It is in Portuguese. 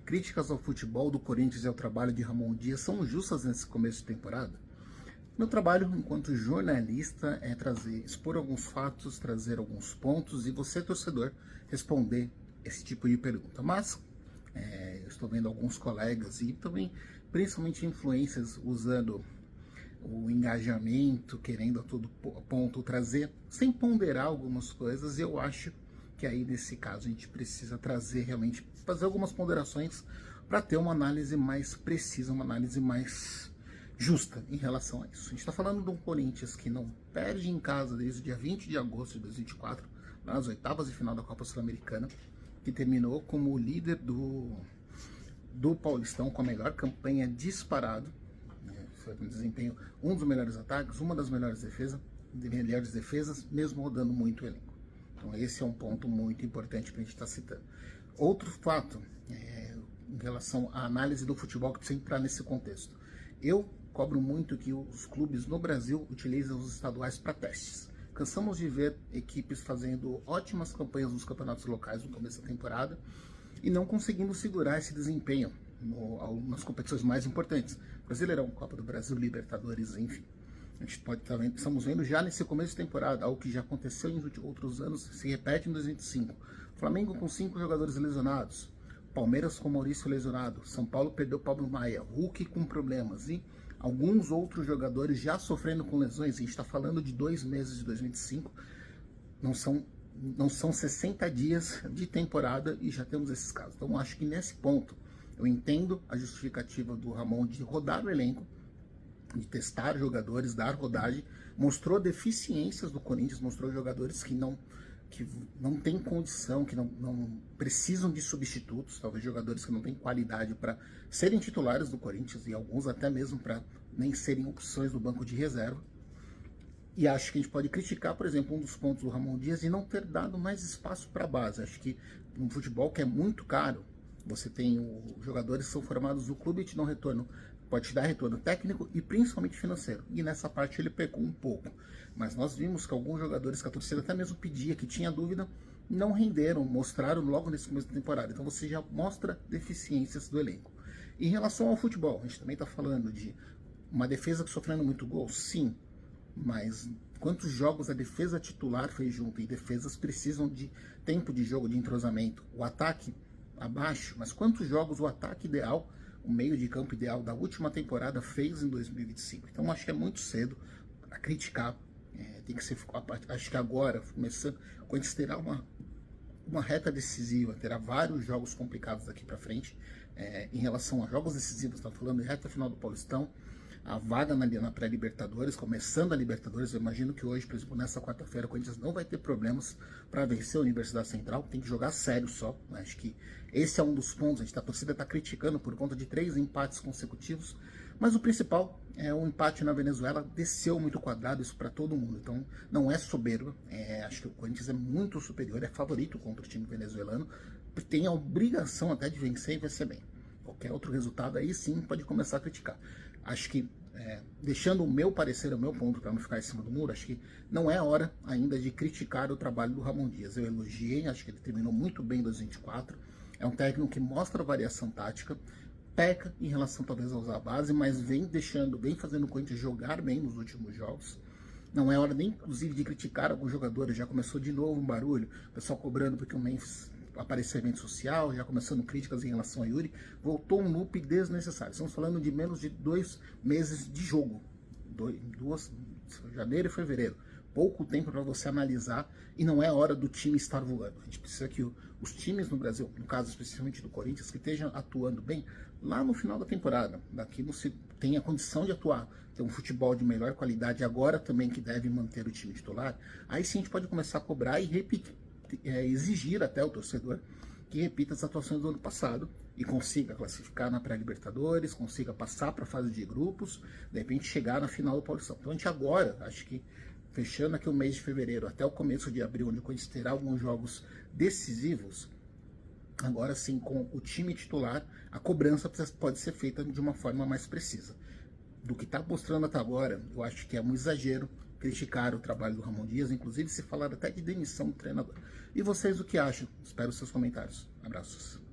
Críticas ao futebol do Corinthians e ao trabalho de Ramon Dias são justas nesse começo de temporada? Meu trabalho enquanto jornalista é expor alguns fatos, trazer alguns pontos e você, torcedor, responder esse tipo de pergunta. Mas eu estou vendo alguns colegas e também, principalmente influencers, usando o engajamento, querendo a todo ponto trazer, sem ponderar algumas coisas, e eu acho que aí nesse caso a gente precisa trazer realmente, fazer algumas ponderações para ter uma análise mais precisa, uma análise mais justa em relação a isso. A gente está falando de um Corinthians que não perde em casa desde o dia 20 de agosto de 2024, nas oitavas de final da Copa Sul-Americana, que terminou como o líder do Paulistão, com a melhor campanha disparado, foi um desempenho, um dos melhores ataques, uma das melhores defesas, mesmo rodando muito o elenco. Então esse é um ponto muito importante para a gente estar citando. Outro fato, em relação à análise do futebol, que precisa entrar nesse contexto. Eu cobro muito que os clubes no Brasil utilizem os estaduais para testes. Cansamos de ver equipes fazendo ótimas campanhas nos campeonatos locais no começo da temporada e não conseguindo segurar esse desempenho nas competições mais importantes. Brasileirão, Copa do Brasil, Libertadores, enfim. A gente pode estar vendo, estamos vendo já nesse começo de temporada, algo que já aconteceu em outros anos, se repete em 2025. Flamengo com 5 jogadores lesionados, Palmeiras com Maurício lesionado, São Paulo perdeu Pablo Maia, Hulk com problemas e alguns outros jogadores já sofrendo com lesões. A gente está falando de 2 meses de 2025, não são 60 dias de temporada e já temos esses casos. Então acho que nesse ponto eu entendo a justificativa do Ramon de rodar o elenco, de testar jogadores, dar rodagem, mostrou deficiências do Corinthians, mostrou jogadores que não têm condição, que não precisam de substitutos, talvez jogadores que não têm qualidade para serem titulares do Corinthians e alguns até mesmo para nem serem opções do banco de reserva. E acho que a gente pode criticar, por exemplo, um dos pontos do Ramon Dias de não ter dado mais espaço para a base. Acho que um futebol que é muito caro, você tem jogadores que são formados no clube e te dão retorno, pode te dar retorno técnico e principalmente financeiro. E nessa parte ele pecou um pouco. Mas nós vimos que alguns jogadores que a torcida até mesmo pedia, que tinha dúvida, não renderam, mostraram logo nesse começo da temporada. Então você já mostra deficiências do elenco. Em relação ao futebol, a gente também está falando de uma defesa que sofrendo muito gol, sim. Mas quantos jogos a defesa titular fez junto? E defesas precisam de tempo de jogo, de entrosamento. O ataque abaixo, mas quantos jogos o ataque ideal, o meio de campo ideal da última temporada fez em 2025? Então acho que é muito cedo para criticar. Tem que ser, acho que agora, começando, quando a gente terá uma reta decisiva, terá vários jogos complicados daqui para frente. Em relação a jogos decisivos, está falando de reta final do Paulistão, a vaga na pré-Libertadores, começando a Libertadores. Eu imagino que hoje, por exemplo, nessa quarta-feira, o Corinthians não vai ter problemas para vencer a Universidade Central, tem que jogar sério só. Acho que esse é um dos pontos. A torcida está criticando por conta de 3 empates consecutivos, mas o principal é o empate na Venezuela, desceu muito quadrado, isso para todo mundo, então não é soberba. Acho que o Corinthians é muito superior, é favorito contra o time venezuelano, tem a obrigação até de vencer e vencer bem. Qualquer outro resultado aí sim pode começar a criticar. Acho que, deixando o meu parecer, o meu ponto, para não ficar em cima do muro, acho que não é hora ainda de criticar o trabalho do Ramon Dias. Eu elogiei, acho que ele terminou muito bem em 2024. É um técnico que mostra variação tática, peca em relação talvez a usar a base, mas vem fazendo o Corinthians jogar bem nos últimos jogos. Não é hora nem, inclusive, de criticar alguns jogadores. Já começou de novo um barulho, o pessoal cobrando porque o Memphis apareceu em rede social, já começando críticas em relação a Yuri. Voltou um loop desnecessário. Estamos falando de menos de 2 meses de jogo, janeiro e fevereiro. Pouco tempo para você analisar e não é hora do time estar voando. A gente precisa que os times no Brasil, no caso especificamente do Corinthians, que estejam atuando bem lá no final da temporada. Daqui você tem a condição de atuar, ter um futebol de melhor qualidade agora também, que deve manter o time titular. Aí sim a gente pode começar a cobrar e repetir, exigir até o torcedor que repita as atuações do ano passado e consiga classificar na pré-Libertadores, consiga passar para a fase de grupos, de repente chegar na final do Paulistão. Então a gente agora, acho que fechando aqui o mês de fevereiro até o começo de abril, onde a gente terá alguns jogos decisivos, agora sim com o time titular, a cobrança pode ser feita de uma forma mais precisa. Do que está mostrando até agora, eu acho que é um exagero criticar o trabalho do Ramon Dias, inclusive se falar até de demissão do treinador. E vocês o que acham? Espero os seus comentários. Abraços.